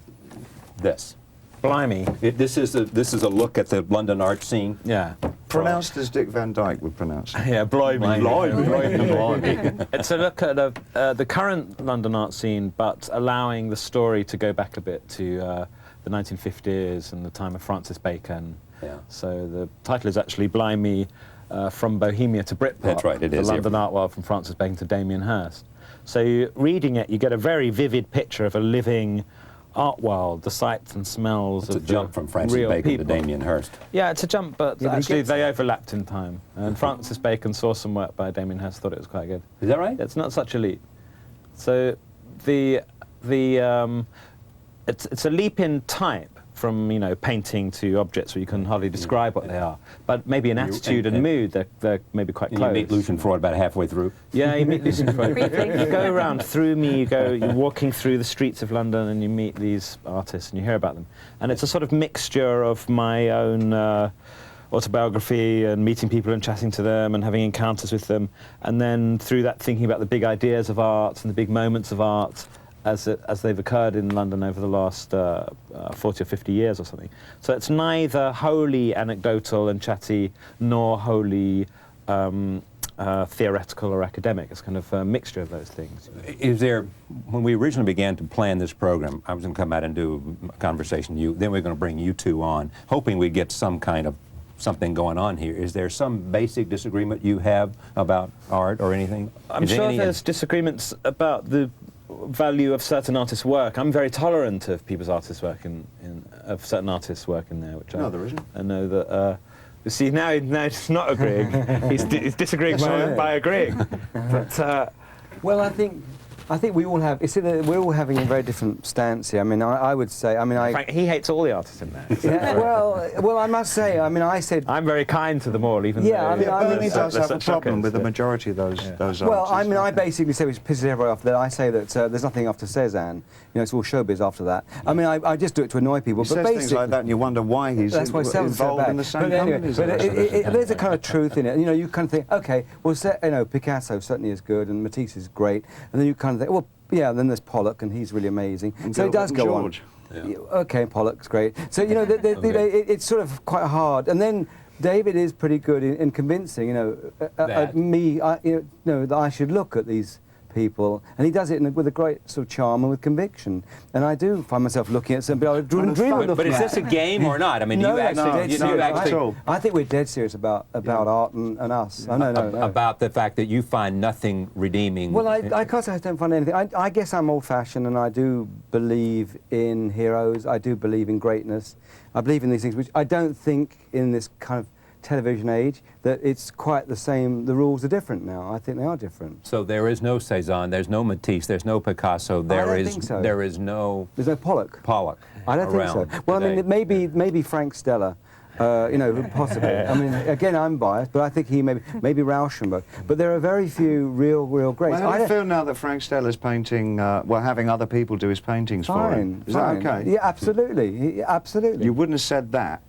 this. Blimey. This is a look at the London art scene. Yeah. Pronounced as Dick Van Dyke would pronounce it. Yeah, blimey. Blimey. It's a look at the current London art scene, but allowing the story to go back a bit to the 1950s and the time of Francis Bacon. Yeah. So the title is actually Blimey, from Bohemia to Britpop. That's right, it is. The London art world from Francis Bacon to Damien Hirst. So reading it, you get a very vivid picture of a living art world, the sights and smells It's of a jump from Francis real Bacon people. to Damien Hirst. Yeah, it's a jump, but Yeah, but actually they overlapped in time. And Francis Bacon saw some work by Damien Hirst, thought it was quite good. Is that right? It's not such a leap. So it's a leap in type from you know, painting to objects where you can hardly describe what they are. But maybe in attitude and mood, they're maybe quite close. You meet Lucian Freud about halfway through? Yeah, you meet Lucian Freud. You go around through me, you're walking through the streets of London and you meet these artists and you hear about them. And it's a sort of mixture of my own autobiography and meeting people and chatting to them and having encounters with them. And then through that, thinking about the big ideas of art and the big moments of art as they've occurred in London over the last 40 or 50 years or something. So it's neither wholly anecdotal and chatty, nor wholly theoretical or academic. It's kind of a mixture of those things. Is there, when we originally began to plan this program, I was going to come out and do a conversation with you, then we're going to bring you two on, hoping we get some kind of something going on here. Is there some basic disagreement you have about art or anything? I'm sure there's disagreements about the value of certain artists' work. I'm very tolerant of people's artists' work of certain artists' work in there, which there isn't. I know that. You see, now he's not agreeing. he's disagreeing by agreeing. But well, I think we all have. You see, we're all having a very different stance here. I mean, I would say. I mean, Frank, he hates all the artists in there. Yeah, well, I must say. I mean, I said. I'm very kind to them all, even yeah, though. I mean, he does have a problem with the majority of those artists. Well, I mean, I basically say, which pisses everybody off, that I say that there's nothing after Cézanne. You know, it's all showbiz after that. I mean, I just do it to annoy people. He but says basically, things like that, and you wonder why he's involved in the same companies. But there's a kind of truth in it. You know, you kind of think, okay, well, you know, Picasso certainly is good, and Matisse is great, and then you kind of think, well, yeah, then there's Pollock, and he's really amazing. And so it does go George. on. Yeah. Okay, Pollock's great. So, you know, it's sort of quite hard. And then David is pretty good in convincing, you know, me, you know, that I should look at these people, and he does it with a great sort of charm and with conviction. And I do find myself looking at something I dream of looking at. But is this a game or not? I mean, no, you actually, I think we're dead serious about art and us. No. About the fact that you find nothing redeeming. Well, I can't say I don't find anything. I guess I'm old-fashioned, and I do believe in heroes. I do believe in greatness. I believe in these things, which I don't think in this kind of television age that it's quite the same. The rules are different now. I think they are different. So there is no Cézanne, there's no Matisse, there's no Picasso, There's no Pollock. I don't think so. Well, today. I mean, maybe Frank Stella. You know, possibly. I mean, again, I'm biased, but I think he maybe Rauschenberg. But there are very few real greats. Well, how do you feel now that Frank Stella's painting, having other people do his paintings for him? Is that okay? Yeah, absolutely. Absolutely. You wouldn't have said that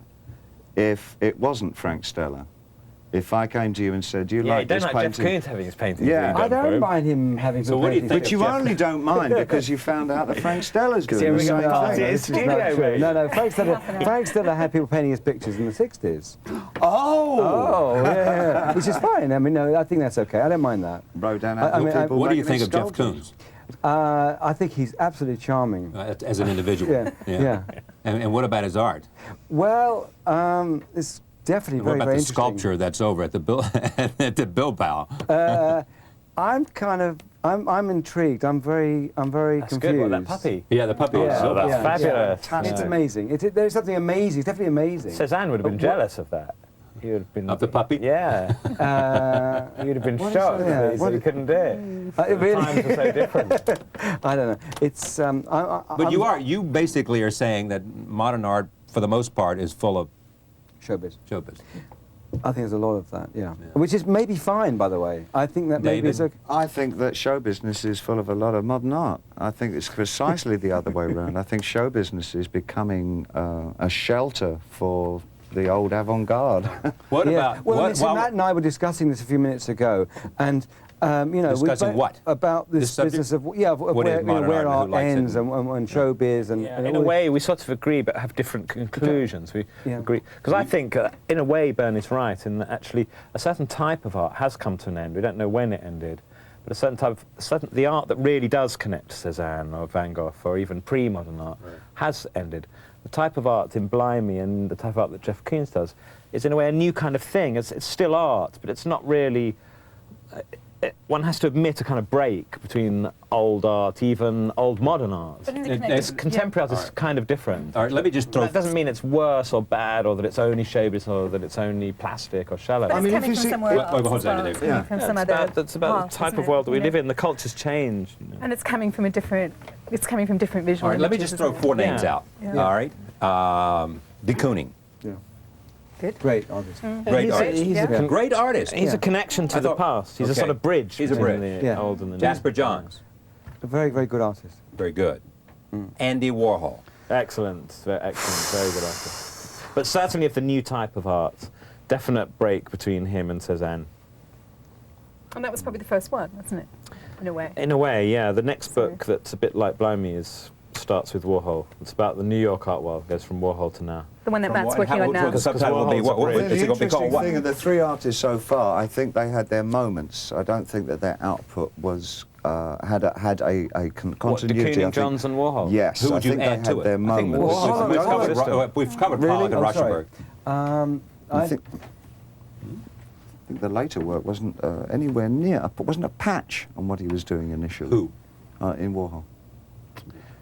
if it wasn't Frank Stella. If I came to you and said, "Do you like this painting?" Jeff Koons having his painting. Yeah, I don't mind him having some paintings. But you only don't mind because you found out that Frank Stella's doing the same thing. No, Frank Stella had people painting his pictures in the 60s. Oh, yeah. Which is fine. I mean, no, I think that's okay. I don't mind that. What do you think of Jeff Koons? I think he's absolutely charming. As an individual? Yeah. And what about his art? Well, it's definitely very, very What about the interesting. sculpture that's over at the Bilbao? I'm intrigued. I'm very confused. Good. Well, that puppy. Yeah, the puppy. Yeah, that's fabulous. Yeah. It's amazing. There's something amazing. It's definitely amazing. Cézanne would have been jealous of that. He would have been of the puppy. Yeah. You'd have been shocked that he couldn't do it. Really? The times are so different. I don't know. It's. But you basically are saying that modern art, for the most part, is full of showbiz. I think there's a lot of that, yeah. Which is maybe fine, by the way. I think that maybe it's okay. I think that show business is full of a lot of modern art. I think it's precisely the other way around. I think show business is becoming a shelter for the old avant-garde. What about... Well, Matt and I were discussing this a few minutes ago, and... you know, discussing what? About this business of where art ends and showbiz and in a way we sort of agree but have different conclusions. We agree because I think in a way Bernie's right in that actually a certain type of art has come to an end. We don't know when it ended, but a certain type of the art that really does connect to Cézanne or Van Gogh or even pre-modern art has ended. The type of art in Blimey and the type of art that Jeff Koons does is in a way a new kind of thing. It's still art, but it's not really. One has to admit a kind of break between old art, even old modern art. Contemporary art is kind of different. All right, let me just throw... That doesn't mean it's worse or bad, or that it's only showbiz, or that it's only plastic or shallow. I mean, if you see... That's about the type of world that we live in. The culture's changed. And it's coming from a different... It's coming from different visual All right, let me just throw 4 names out. All right? De Kooning. Yeah. Good. Great artist. Great artist. He's Yeah. a Great artist. He's a connection to I the thought- past. He's a okay. sort of bridge. He's a between bridge. the Yeah. old and the new. Jasper Johns. A very, very good artist. Very good. Andy Warhol. Excellent, excellent, very good artist. But certainly of the new type of art, definite break between him and Cézanne. And that was probably the first one, wasn't it? In a way. In a way, yeah. The next So- book that's a bit like Blimey starts with Warhol. It's about the New York art world, goes from Warhol to now. The one that Matt's what- working how- on now. the subtitle will be Warhol's what? a bridge. Is The it going to be interesting called what? thing of the three artists so far, I think they had their moments. I don't think that their output was had a What, continuity. I de Kooning, think- Johns and Warhol? Yes, Who I would you think add they had to it? their I think moments. Warhol. we've covered Really? Pollock and I'm sorry. Rauschenberg. I think the later work wasn't anywhere near, wasn't a patch on what he was doing initially. Who? In Warhol.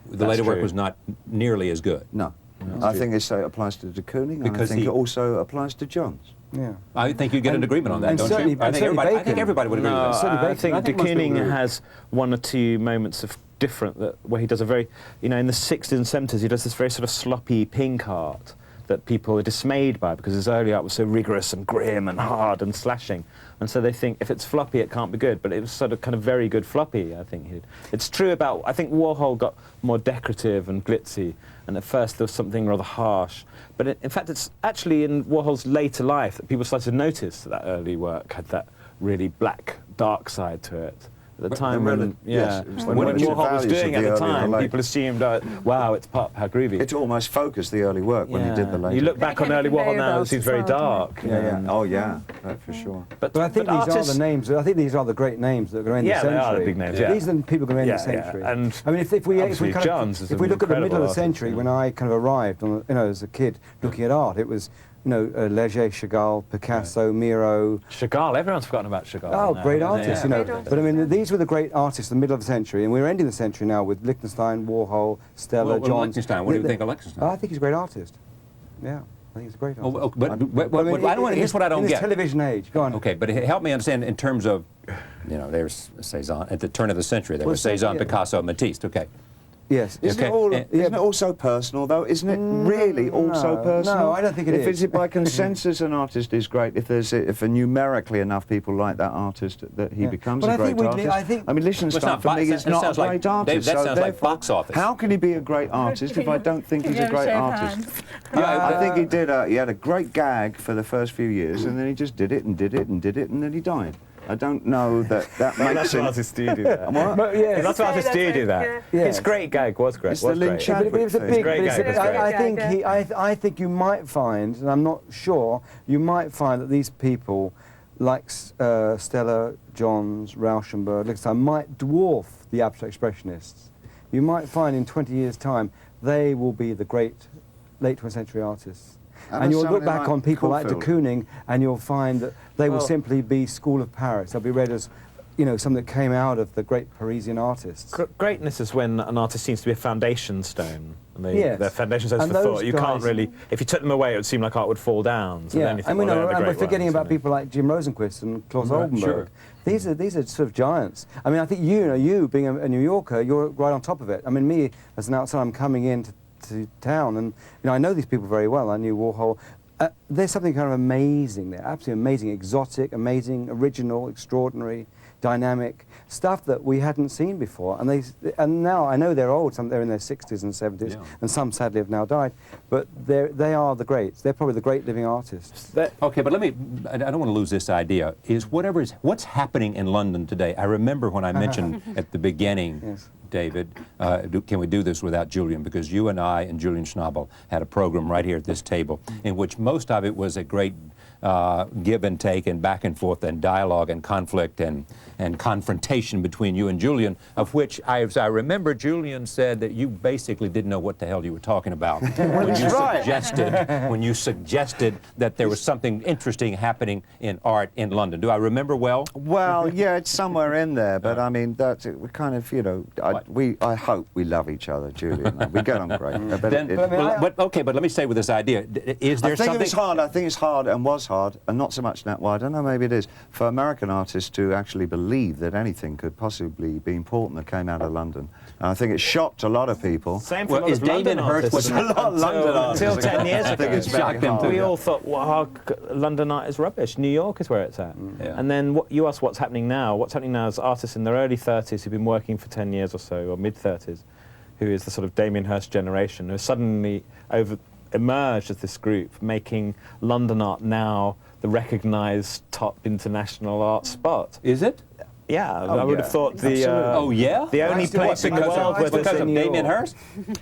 The later work true. was not nearly as good. No. I think it applies to de Kooning, and Because I think he- it also applies to Johns. Yeah. I think you get an agreement on that, and don't certainly- you? I and think certainly everybody, I think Bacon. everybody would agree No, with that. Certainly I Bacon. think I de think most people Kooning agree. has one or two moments of different, where he does a very, in the 60s and 70s, he does this very sort of sloppy pink art that people are dismayed by because his early art was so rigorous and grim and hard and slashing. And so they think if it's floppy, it can't be good. But it was sort of kind of very good floppy, I think. It's true about, I think Warhol got more decorative and glitzy. And at first there was something rather harsh. But in fact, it's actually in Warhol's later life that people started to notice that early work had that really black, dark side to it. At the time when, yes, it was the when relative Warhol was values doing of at the the early and time, the late. people assumed, wow, it's pop, how groovy. It almost focused the early work when he did the later. You look back on early Warhol now, it seems very dark. Yeah. Oh, yeah. That for sure. But I think these artists- are the names. I think these are the great names that are going to end Yeah, the they century. are the big names, yeah. These are the people going to end the Yeah, yeah. century. And I mean, if we obviously kind Johns is if we an look at the middle of the incredible century, artist, when I kind of arrived, as a kid, looking at art, it was Leger, Chagall, Picasso, Miro. Chagall, everyone's forgotten about Chagall. Oh, now, great haven't they? artists, Great artists. But I mean, these were the great artists in the middle of the century, and we're ending the century now with Lichtenstein, Warhol, Stella, Well, Johns. Lichtenstein, what do you think of Lichtenstein? I think he's a great artist. Yeah, I think he's a great artist. Oh, but I I don't. Here's what I don't in get. this television age, go on. Okay, but help me understand in terms of, there's Cézanne at the turn of the century. There Well, was Cézanne, yeah. Picasso, Matisse. Okay. Yes. Isn't, Okay, isn't it all so personal, though? Isn't it really all so no, personal? no, I don't think it if is. If by consensus an artist is great, if numerically enough people like that artist, that he Yeah. becomes But a I great think we- artist. I think- mean, Well, it's Lichtenstein not for me box- is it not sounds a like- great Dave, artist. that so sounds like therefore, box office. How can he be a great artist if I don't think he's a great artist? Yeah, I think he had a great gag for the first few years, and then he just did it and did it and did it, and then he died. I don't know that That's makes what him... artists do that. What? But yes. That's what artists do that. Yeah. His great gag was great. It's the was Lynn great. Chadwick But it was a thing. big. Great but it's gag, a- it's great. I think Gag, I think you might find, and I'm not sure, you might find that these people, like Stella, Johns, Rauschenberg, Lichtenstein, might dwarf the abstract expressionists. You might find in 20 years' time they will be the great late 20th century artists. And you'll look somebody back like on people like de Caulfield. Kooning, and you'll find that they will Well- simply be School of Paris. They'll be read as, something that came out of the great Parisian artists. Greatness is when an artist seems to be a foundation stone. And Yes. They're foundation stones And for those thought. You can't guys- really, if you took them away, it would seem like art would fall down. So then you think, and, we well, know, they're the and we're great forgetting ones, about you know. people like Jim Rosenquist and Klaus Right, Oldenburg. sure. These are sort of giants. I mean, I think you being a New Yorker, you're right on top of it. I mean, me as an outsider, I'm coming into to town, and I know these people very well. I knew Warhol. There's something kind of amazing there, absolutely amazing, exotic, amazing, original, extraordinary, dynamic stuff that we hadn't seen before. And now I know they're old. Some they're in their 60s and 70s, Yeah. and some sadly have now died. But they are the greats. They're probably the great living artists. Okay, but I don't want to lose this idea. What's happening in London today? I remember when I mentioned at the beginning, Yes. David, can we do this without Julian? Because you and I and Julian Schnabel had a program right here at this table in which most of it was a great give and take and back and forth and dialogue and conflict and confrontation between you and Julian, of which, as I remember, Julian said that you basically didn't know what the hell you were talking about when you suggested that there was something interesting happening in art in London. Do I remember well? Well, yeah, it's somewhere in there, but I mean, that's it. We kind of, I hope we love each other, Julian. and I. We get on great. But Then, okay, but let me say with this idea, is there I think something... it was hard. I think it's hard and was hard hard, and not so much now, well, I don't know, maybe it is, for American artists to actually believe that anything could possibly be important that came out of London. And I think it shocked a lot of people. Same for Well, a lot is of London Damien Hirst artists. was a lot of London artists. Until 10 years I think ago. it's very Shocked them hard. too. We all thought, well, London art is rubbish. New York is where it's at. Yeah. And then you ask what's happening now. What's happening now is artists in their early 30s who've been working for 10 years or so, or mid-30s, who is the sort of Damien Hirst generation, who suddenly emerged as this group, making London art now the recognised top international art spot. Is it? Yeah, Oh, I would yeah. have thought Oh, yeah? the only place in the world where Because there's of a Damien Hirst?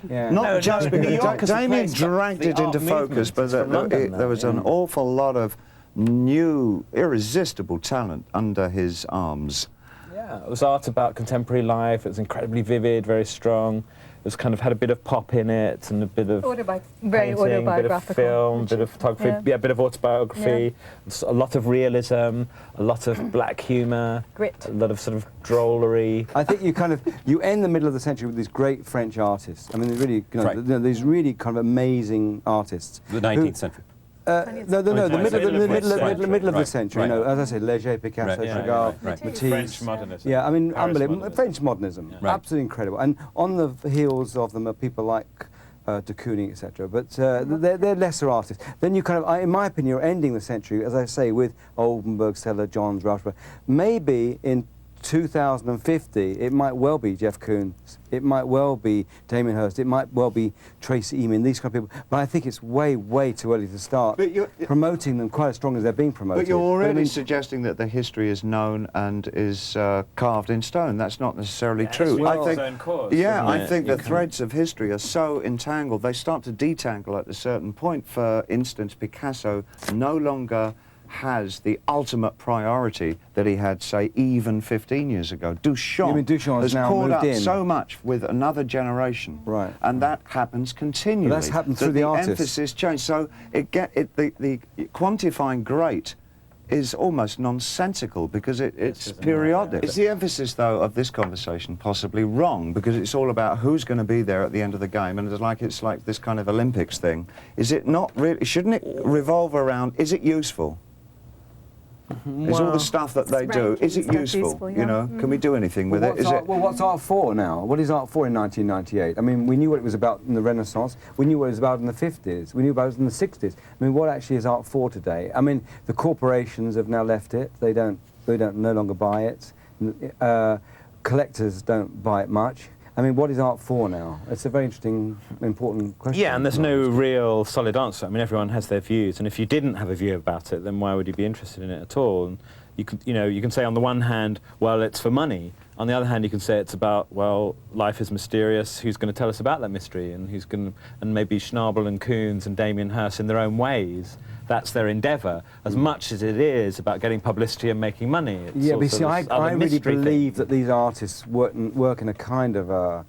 Yeah. Not No, just no, because New York is the Damien place, but dragged the it art into focus, movement but is from London there was now, an yeah. awful lot of new, irresistible talent under his arms. Yeah, it was art about contemporary life. It was incredibly vivid, very strong. It was kind of had a bit of pop in it and a bit of Very painting, bit of autobiographical. film, bit of photography, a bit of autobiography, a lot of realism, a lot of black humour, Grit. a lot of sort of drollery. I think you end the middle of the century with these great French artists. I mean, they're really, Right. these really kind of amazing artists. The 19th century. No, the middle of the Right, century. right. You know, as I say, Leger, Picasso, Right, yeah, Chagall, right, right. Matisse. French modernism. Yeah, I mean, Paris unbelievable. modernism. French modernism, Yeah. Right. absolutely incredible. And on the heels of them are people like de Kooning, etc. But they're lesser artists. Then you in my opinion, you're ending the century, as I say, with Oldenburg, Stella, Johns, Rauschenberg. Maybe in 2050, it might well be Jeff Koons, it might well be Damien Hirst, it might well be Tracy Emin, these kind of people. But I think it's way, way too early to start promoting them quite as strong as they're being promoted. But you're already I mean, suggesting that the history is known and is carved in stone. That's not necessarily true. Well, I think, its own course, yeah, doesn't I it? think You the can- threads of history are so entangled, they start to detangle at a certain point. For instance, Picasso no longer has the ultimate priority that he had, say, even 15 years ago. Duchamp, You mean Duchamp has has now caught moved up in? so much with another generation, Right. and that happens continually. But that's happened through that the the artists. emphasis changed. So the quantifying great is almost nonsensical because it's periodic. Is the emphasis, though, of this conversation possibly wrong because it's all about who's going to be there at the end of the game, and it's like this kind of Olympics thing. Is it not really? Shouldn't it revolve around? Is it useful? Is all the stuff that they do, is it Stuff useful? useful, yeah. You know, can we do anything with it? Is it? Well, what's art for now? What is art for in 1998? I mean, we knew what it was about in the Renaissance. We knew what it was about in the 50s. We knew about it in the 60s. I mean, what actually is art for today? I mean, the corporations have now left it. They don't no longer buy it. Collectors don't buy it much. I mean, what is art for now? It's a very interesting, important question. Yeah, and there's no real solid answer. I mean, everyone has their views, and if you didn't have a view about it, then why would you be interested in it at all? And you can say on the one hand, well, it's for money. On the other hand, you can say it's about, well, life is mysterious. Who's going to tell us about that mystery? And and maybe Schnabel and Koons and Damien Hirst in their own ways. That's their endeavour, as much as it is about getting publicity and making money. It's Yeah, but also see, this I other really mystery thing. believe that these artists work in a kind of a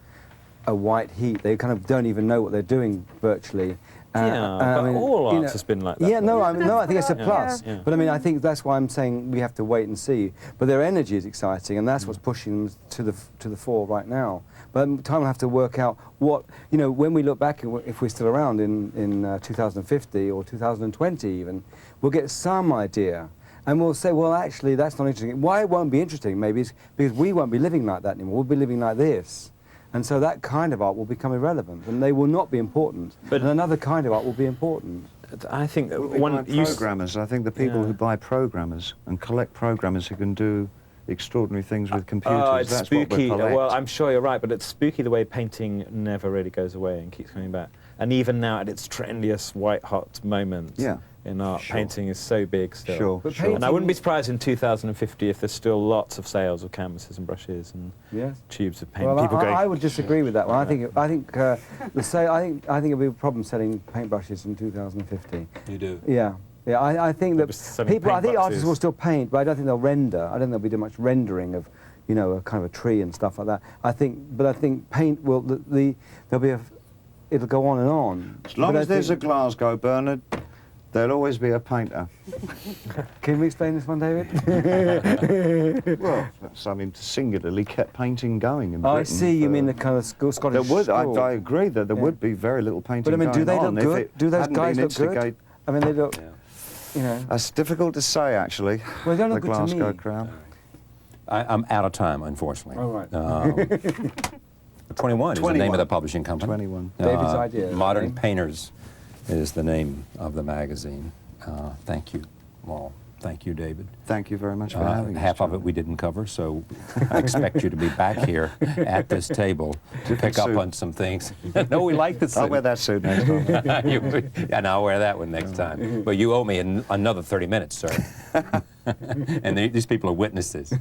white heat. They kind of don't even know what they're doing virtually. Yeah, I but mean, all you art know, has been like that. Yeah, no, though. I think it's a Yeah. plus. Yeah. But I mean, I think that's why I'm saying we have to wait and see. But their energy is exciting, and that's what's pushing them to the fore right now. But time will have to work out what, you know, when we look back, if we're still around in 2050 or 2020 even, we'll get some idea. And we'll say, well, actually, that's not interesting. Why it won't be interesting, maybe, is because we won't be living like that anymore. We'll be living like this. And so that kind of art will become irrelevant, and they will not be important. But- and another kind of art will be important. I think that Buy one programmers. I think the people Yeah. who buy programmers and collect programmers who can do extraordinary things with computers. Oh, it's that's spooky. what we collect. Well, I'm sure you're right, but it's spooky the way painting never really goes away and keeps coming back. And even now, at its trendiest, white-hot moment Yeah. in art, Sure. painting is so big still. Sure, But sure. And I wouldn't be surprised in 2050 if there's still lots of sales of canvases and brushes and Yes. tubes of paint. Well, People going, I would disagree with that one. I think it'll be a problem selling paintbrushes in 2050. You do. Yeah. Yeah, I think They'll that be selling people, I think paint artists boxes. will still paint, but I don't think they'll render. I don't think there'll be too much rendering of, you know, a kind of a tree and stuff like that. I think paint will, it'll go on and on. As long But I as there's a think- Glasgow, Bernard, there'll always be a painter. Can we explain this one, David? Well, that's, I mean, singularly kept painting going in Oh, Britain. I see, you for- mean the kind of Scottish There would, school. I agree that there Yeah. would be very little painting But I mean, do going they on look if good? it Do those hadn't guys been look good? instigate- I mean, they look... You know. That's difficult to say, actually. Well, don't the look good to Glasgow me. Crown. I'm out of time, unfortunately. Oh, right. 21 is the name of the publishing company. 21. David's idea. Modern name? Painters is the name of the magazine. Thank you. Well, thank you, David. Thank you very much for having us. Half of it Charlie. we didn't cover, so I expect you to be back here at this table to pick up suit. on some things. No, we like the suit. I'll wear that suit next time. And I'll wear that one next time. But you owe me another 30 minutes, sir. And these people are witnesses.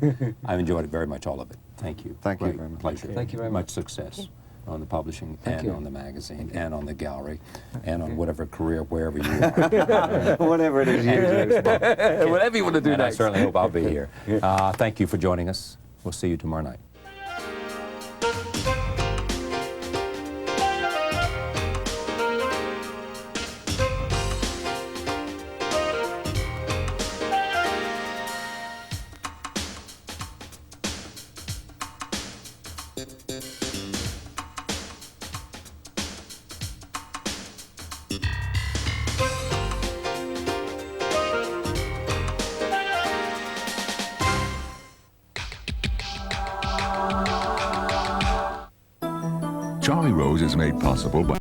I've enjoyed it very much, all of it. Thank you. Thank you Great very much. Pleasure. Thank you very much. Much success on the publishing and you. on the magazine and on the gallery and on whatever career, wherever you are. Whatever it is you do. Whatever you want to do And next. I certainly hope I'll be here. Thank you for joining us. We'll see you tomorrow night. Charlie Rose is made possible by